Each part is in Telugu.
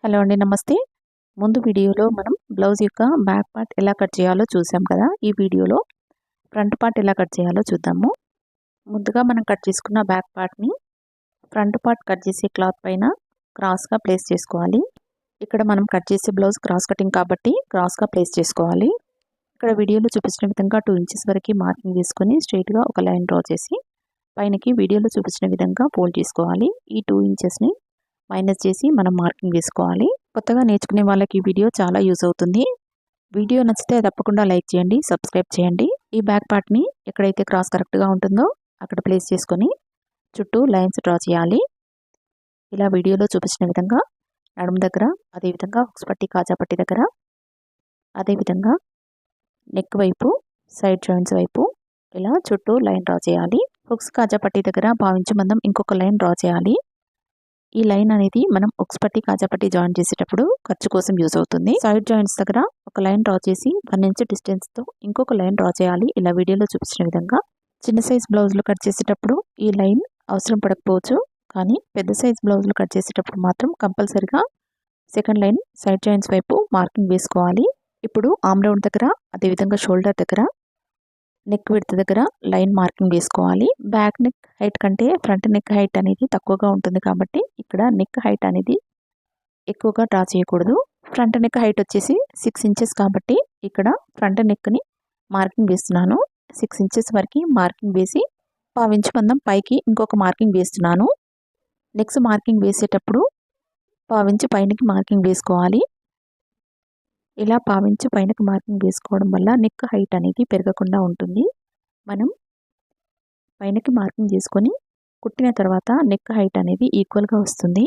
హలో అండి, నమస్తే. ముందు వీడియోలో మనం బ్లౌజ్ యొక్క బ్యాక్ పార్ట్ ఎలా కట్ చేయాలో చూసాం కదా. ఈ వీడియోలో ఫ్రంట్ పార్ట్ ఎలా కట్ చేయాలో చూద్దాము. ముందుగా మనం కట్ చేసుకున్న బ్యాక్ పార్ట్ని ఫ్రంట్ పార్ట్ కట్ చేసే క్లాత్ పైన క్రాస్గా ప్లేస్ చేసుకోవాలి. ఇక్కడ మనం కట్ చేసే బ్లౌజ్ క్రాస్ కటింగ్ కాబట్టి క్రాస్గా ప్లేస్ చేసుకోవాలి. ఇక్కడ వీడియోలో చూపించిన విధంగా 2 ఇంచెస్ వరకు మార్కింగ్ తీసుకొని స్ట్రైట్గా ఒక లైన్ డ్రా చేసి పైనకి వీడియోలో చూపించిన విధంగా ఫోల్డ్ చేసుకోవాలి. ఈ 2 ఇంచెస్ని మైనస్ చేసి మనం మార్కింగ్ వేసుకోవాలి. కొత్తగా నేర్చుకునే వాళ్ళకి ఈ వీడియో చాలా యూజ్ అవుతుంది. వీడియో నచ్చితే తప్పకుండా లైక్ చేయండి, సబ్స్క్రైబ్ చేయండి. ఈ బ్యాక్ పార్ట్ని ఎక్కడైతే క్రాస్ కరెక్ట్గా ఉంటుందో అక్కడ ప్లేస్ చేసుకొని చుట్టూ లైన్స్ డ్రా చేయాలి. ఇలా వీడియోలో చూపించిన విధంగా నడుము దగ్గర, అదేవిధంగా హుక్స్ పట్టి కాజా పట్టి దగ్గర, అదేవిధంగా నెక్ వైపు, సైడ్ జాయింట్స్ వైపు ఇలా చుట్టూ లైన్ డ్రా చేయాలి. హుక్స్ కాజా పట్టి దగ్గర భావించి మందం ఇంకొక లైన్ డ్రా చేయాలి. ఈ లైన్ అనేది మనం హుక్స్ పట్టి కాజా పట్టి జాయిన్ చేసేటప్పుడు ఖర్చు కోసం యూజ్ అవుతుంది. సైడ్ జాయింట్స్ దగ్గర ఒక లైన్ డ్రా చేసి 1 ఇంచ్ డిస్టెన్స్ తో ఇంకొక లైన్ డ్రా చేయాలి. ఇలా వీడియోలో చూపించిన విధంగా. చిన్న సైజ్ బ్లౌజులు కట్ చేసేటప్పుడు ఈ లైన్ అవసరం పడకపోవచ్చు, కానీ పెద్ద సైజ్ బ్లౌజులు కట్ చేసేటప్పుడు మాత్రం కంపల్సరిగా సెకండ్ లైన్ సైడ్ జాయింట్స్ వైపు మార్కింగ్ వేసుకోవాలి. ఇప్పుడు ఆర్మ్ రౌండ్ దగ్గర, అదేవిధంగా షోల్డర్ దగ్గర, నెక్ విడ్త్ దగ్గర లైన్ మార్కింగ్ వేసుకోవాలి. బ్యాక్ నెక్ హైట్ కంటే ఫ్రంట్ నెక్ హైట్ అనేది తక్కువగా ఉంటుంది కాబట్టి ఇక్కడ నెక్ హైట్ అనేది ఎక్కువగా డ్రా చేయకూడదు. ఫ్రంట్ నెక్ హైట్ వచ్చేసి 6 ఇంచెస్ కాబట్టి ఇక్కడ ఫ్రంట్ నెక్ని మార్కింగ్ వేస్తున్నాను. 6 ఇంచెస్ వరకు మార్కింగ్ వేసి 1/2 ఇంచ్ మందం పైకి ఇంకొక మార్కింగ్ వేస్తున్నాను. నెక్స్ట్ మార్కింగ్ వేసేటప్పుడు 1/2 ఇంచ్ పైనకి మార్కింగ్ వేసుకోవాలి. ఇలా 1/2 ఇంచ్ పైనకి మార్కింగ్ వేసుకోవడం వల్ల నెక్ హైట్ అనేది పెరగకుండా ఉంటుంది. మనం పైనకి మార్కింగ్ చేసుకొని కుట్టిన తర్వాత నెక్ హైట్ అనేది ఈక్వల్గా వస్తుంది.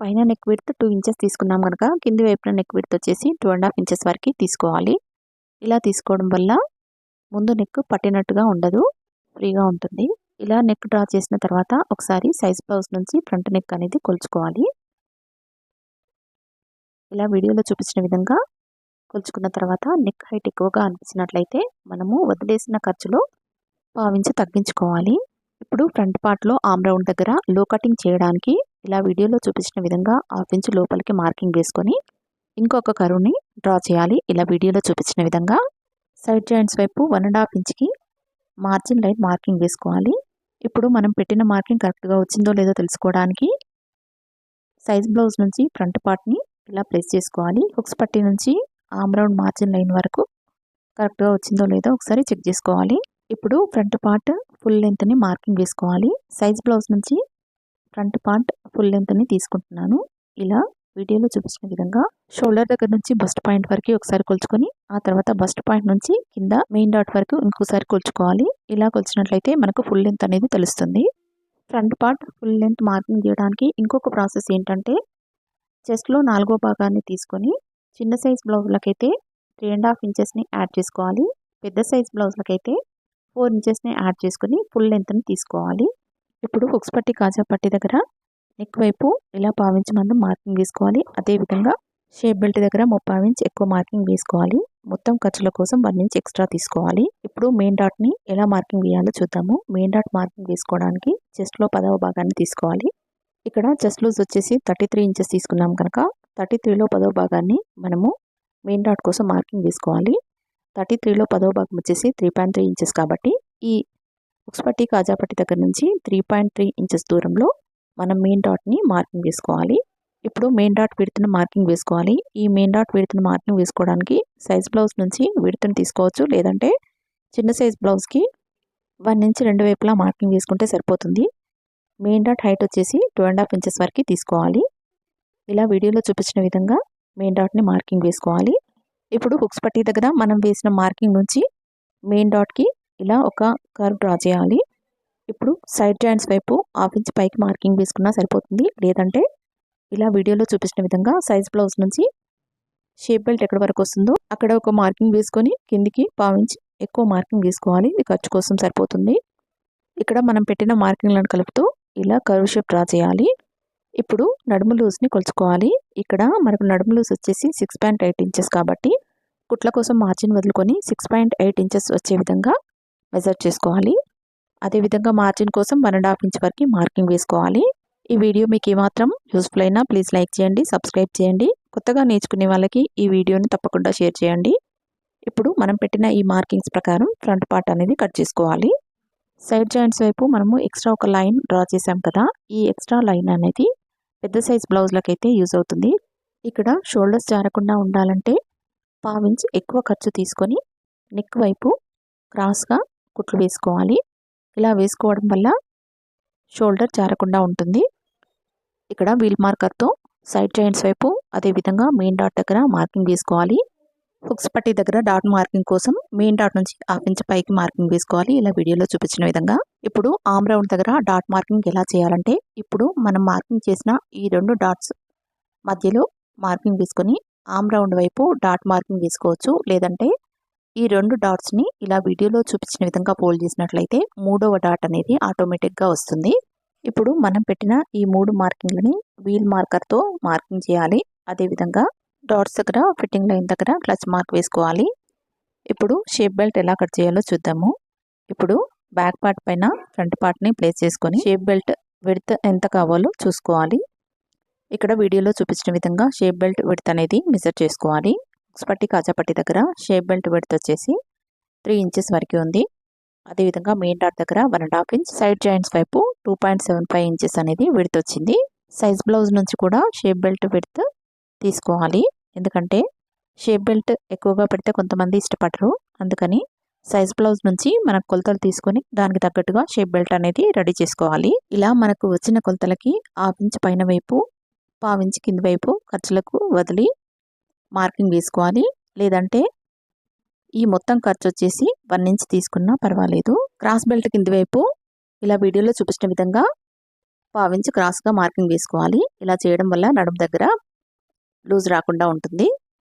పైన నెక్ విడ్త్ 2 ఇంచెస్ తీసుకున్నాం కనుక కింది వైపున నెక్ విడ్త్ వచ్చేసి 2.5 ఇంచెస్ వరకు తీసుకోవాలి. ఇలా తీసుకోవడం వల్ల ముందు నెక్ పట్టినట్టుగా ఉండదు, ఫ్రీగా ఉంటుంది. ఇలా నెక్ డ్రా చేసిన తర్వాత ఒకసారి సైజ్ బ్లౌజ్ నుంచి ఫ్రంట్ నెక్ అనేది కొలుచుకోవాలి. ఇలా వీడియోలో చూపించిన విధంగా కొలుచుకున్న తర్వాత నెక్ హైట్ ఎక్కువగా అనిపించినట్లయితే మనము వదిలేసిన ఖర్చులో 1/2 ఇంచ్ తగ్గించుకోవాలి. ఇప్పుడు ఫ్రంట్ పార్ట్లో ఆర్మ్ రౌండ్ దగ్గర లో కటింగ్ చేయడానికి ఇలా వీడియోలో చూపించిన విధంగా 1/2 ఇంచ్ లోపలికి మార్కింగ్ వేసుకొని ఇంకొక కరువుని డ్రా చేయాలి. ఇలా వీడియోలో చూపించిన విధంగా సైడ్ జాయింట్స్ వైపు 1.5 ఇంచ్కి మార్జిన్ లైన్ మార్కింగ్ వేసుకోవాలి. ఇప్పుడు మనం పెట్టిన మార్కింగ్ కరెక్ట్గా వచ్చిందో లేదో తెలుసుకోవడానికి సైజ్ బ్లౌజ్ నుంచి ఫ్రంట్ పార్ట్ని ఇలా ప్లేస్ చేసుకోవాలి. హుక్స్ పట్టి నుంచి ఆర్మ్ రౌండ్ మార్జిన్ లైన్ వరకు కరెక్ట్గా వచ్చిందో లేదో ఒకసారి చెక్ చేసుకోవాలి. ఇప్పుడు ఫ్రంట్ పార్ట్ ఫుల్ లెంత్ని మార్కింగ్ వేసుకోవాలి. సైజ్ బ్లౌజ్ నుంచి ఫ్రంట్ పార్ట్ ఫుల్ లెంత్ని తీసుకుంటున్నాను. ఇలా వీడియోలో చూపించిన విధంగా షోల్డర్ దగ్గర నుంచి బస్ట్ పాయింట్ వరకు ఒకసారి కొలుచుకొని ఆ తర్వాత బస్ట్ పాయింట్ నుంచి కింద మెయిన్ డాట్ వరకు ఇంకోసారి కొలుచుకోవాలి. ఇలా కొలిచినట్లయితే మనకు ఫుల్ లెంత్ అనేది తెలుస్తుంది. Front part full length marking చేయడానికి ఇంకొక ప్రాసెస్ ఏంటంటే చెస్ట్లో 4వ భాగాన్ని తీసుకొని చిన్న సైజ్ బ్లౌజులకైతే 3.5 ఇంచెస్ని యాడ్ చేసుకోవాలి. పెద్ద సైజ్ బ్లౌజులకైతే 4 ఇంచెస్ని యాడ్ చేసుకొని ఫుల్ లెంత్ని తీసుకోవాలి. ఇప్పుడు హుక్స్ పట్టి కాజా పట్టి దగ్గర నెక్ వైపు ఇలా 1/2 ఇంచ్ మందం మార్కింగ్ వేసుకోవాలి. అదేవిధంగా షేప్ బెల్ట్ దగ్గర 3/4 ఇంచ్ ఎక్కువ మార్కింగ్ వేసుకోవాలి. మొత్తం ఖర్చుల కోసం 1 ఇంచ్ ఎక్స్ట్రా తీసుకోవాలి. ఇప్పుడు మెయిన్ డాట్ని ఎలా మార్కింగ్ వేయాలో చూద్దాము. మెయిన్ డాట్ మార్కింగ్ వేసుకోవడానికి చెస్ట్లో 10వ భాగాన్ని తీసుకోవాలి. ఇక్కడ చెస్ట్ లూజ్ వచ్చేసి 33 ఇంచెస్ తీసుకున్నాం కనుక 33లో 10వ భాగాన్ని మనము మెయిన్ డాట్ కోసం మార్కింగ్ వేసుకోవాలి. 33లో 10వ భాగం వచ్చేసి 3.3 ఇంచెస్ కాబట్టి ఈ హుక్స్ పట్టి కాజా పట్టి దగ్గర నుంచి 3.3 ఇంచెస్ దూరంలో మనం మెయిన్ డాట్ని మార్కింగ్ వేసుకోవాలి. ఇప్పుడు మెయిన్ డాట్ విడ్త్ను మార్కింగ్ వేసుకోవాలి. ఈ మెయిన్ డాట్ విడ్త్ను మార్కింగ్ వేసుకోవడానికి సైజ్ బ్లౌజ్ నుంచి విడ్త్ను తీసుకోవచ్చు, లేదంటే చిన్న సైజ్ బ్లౌజ్కి 1 ఇంచ్ రెండు వైపులా మార్కింగ్ వేసుకుంటే సరిపోతుంది. మెయిన్ డాట్ హైట్ వచ్చేసి 2.5 ఇంచెస్ వరకు తీసుకోవాలి. ఇలా వీడియోలో చూపించిన విధంగా మెయిన్ డాట్ని మార్కింగ్ వేసుకోవాలి. ఇప్పుడు హుక్స్ పట్టి దగ్గర మనం వేసిన మార్కింగ్ నుంచి మెయిన్ డాట్కి ఇలా ఒక కర్వ్ డ్రా చేయాలి. ఇప్పుడు సైడ్ జాయింట్స్ వైపు 1/2 ఇంచ్ పైకి మార్కింగ్ వేసుకున్నా సరిపోతుంది, లేదంటే ఇలా వీడియోలో చూపించిన విధంగా సైజ్ బ్లౌజ్ నుంచి షేప్ బెల్ట్ ఎక్కడి వరకు వస్తుందో అక్కడ ఒక మార్కింగ్ వేసుకొని కిందికి 1/2 ఇంచ్ ఎక్కువ మార్కింగ్ వేసుకోవాలి. ఇది ఖర్చు కోసం సరిపోతుంది. ఇక్కడ మనం పెట్టిన మార్కింగ్లను కలుపుతూ ఇలా కర్వ్ షేప్ డ్రా చేయాలి. ఇప్పుడు నడుము లూజ్ని కొలుచుకోవాలి. ఇక్కడ మనకు నడుము లూజ్ వచ్చేసి 6.8 ఇంచెస్ కాబట్టి కుట్ల కోసం మార్జిన్ వదులుకొని 6.8 ఇంచెస్ వచ్చే విధంగా మెజర్ చేసుకోవాలి. అదేవిధంగా మార్జిన్ కోసం 1.5 ఇంచ్ వరకు మార్కింగ్ వేసుకోవాలి. ఈ వీడియో మీకు ఏమాత్రం యూస్ఫుల్ అయినా ప్లీజ్ లైక్ చేయండి, సబ్స్క్రైబ్ చేయండి. కొత్తగా నేర్చుకునే వాళ్ళకి ఈ వీడియోని తప్పకుండా షేర్ చేయండి. ఇప్పుడు మనం పెట్టిన ఈ మార్కింగ్స్ ప్రకారం ఫ్రంట్ పార్ట్ అనేది కట్ చేసుకోవాలి. సైడ్ జాయింట్స్ వైపు మనము ఎక్స్ట్రా ఒక లైన్ డ్రా చేసాం కదా, ఈ ఎక్స్ట్రా లైన్ అనేది పెద్ద సైజ్ బ్లౌజ్లకైతే యూజ్ అవుతుంది. ఇక్కడ షోల్డర్స్ జారకుండా ఉండాలంటే పావించ్ ఎక్కువ ఖర్చు తీసుకొని నెక్ వైపు క్రాస్గా కుట్లు వేసుకోవాలి. ఇలా వేసుకోవడం వల్ల షోల్డర్ జారకుండా ఉంటుంది. ఇక్కడ వీల్ మార్కర్తో సైడ్ జాయింట్స్ వైపు అదేవిధంగా మెయిన్ డాట్ దగ్గర మార్కింగ్ వేసుకోవాలి. హుక్స్ పట్టీ దగ్గర డాట్ మార్కింగ్ కోసం మెయిన్ డాట్ నుంచి హాఫ్ ఇంచ్ పైకి మార్కింగ్ వేసుకోవాలి, ఇలా వీడియోలో చూపించిన విధంగా. ఇప్పుడు ఆర్మ్ రౌండ్ దగ్గర డాట్ మార్కింగ్ ఎలా చేయాలంటే, ఇప్పుడు మనం మార్కింగ్ చేసిన ఈ 2 డాట్స్ మధ్యలో మార్కింగ్ వేసుకొని ఆర్మ్ రౌండ్ వైపు డాట్ మార్కింగ్ వేసుకోవచ్చు. లేదంటే ఈ 2 డాట్స్ని ఇలా వీడియోలో చూపించిన విధంగా ఫోల్డ్ చేసినట్లయితే 3వ డాట్ అనేది ఆటోమేటిక్గా వస్తుంది. ఇప్పుడు మనం పెట్టిన ఈ 3 మార్కింగ్లని వీల్ మార్కర్తో మార్కింగ్ చేయాలి. అదేవిధంగా డాట్స్ దగ్గర ఫిట్టింగ్ లైన్ దగ్గర క్లచ్ మార్క్ వేసుకోవాలి. ఇప్పుడు షేప్ బెల్ట్ ఎలా కట్ చేయాలో చూద్దాము. ఇప్పుడు బ్యాక్ పార్ట్ పైన ఫ్రంట్ పార్ట్ని ప్లేస్ చేసుకొని షేప్ బెల్ట్ విడ్త్ ఎంత కావాలో చూసుకోవాలి. ఇక్కడ వీడియోలో చూపించిన విధంగా షేప్ బెల్ట్ విడ్త్ అనేది మెజర్ చేసుకోవాలి. హుక్స్ పట్టీ కాజా పట్టీ దగ్గర షేప్ బెల్ట్ విడ్త్ వచ్చేసి 3 ఇంచెస్ వరకు ఉంది. అదేవిధంగా మెయిన్ డాట్ దగ్గర 1.5 ఇంచ్, సైడ్ జాయింట్స్ వైపు 2.75 ఇంచెస్ అనేది విడ్త్ వచ్చింది. సైజ్ బ్లౌజ్ నుంచి కూడా షేప్ బెల్ట్ విడ్త్ తీసుకోవాలి. ఎందుకంటే షేప్ బెల్ట్ ఎక్కువగా పెడితే కొంతమంది ఇష్టపడరు. అందుకని సైజ్ బ్లౌజ్ నుంచి మనకు కొలతలు తీసుకొని దానికి తగ్గట్టుగా షేప్ బెల్ట్ అనేది రెడీ చేసుకోవాలి. ఇలా మనకు వచ్చిన కొలతలకి హాఫ్ ఇంచ్ పైన వైపు, పావు ఇంచ్ కింది వైపు ఖర్చులకు వదిలి మార్కింగ్ వేసుకోవాలి. లేదంటే ఈ మొత్తం ఖర్చు వచ్చేసి 1 ఇంచ్ తీసుకున్నా పర్వాలేదు. క్రాస్ బెల్ట్ కింది వైపు ఇలా వీడియోలో చూపించిన విధంగా పావు ఇంచ్ క్రాస్గా మార్కింగ్ వేసుకోవాలి. ఇలా చేయడం వల్ల నడుము దగ్గర లూజ్ రాకుండా ఉంటుంది.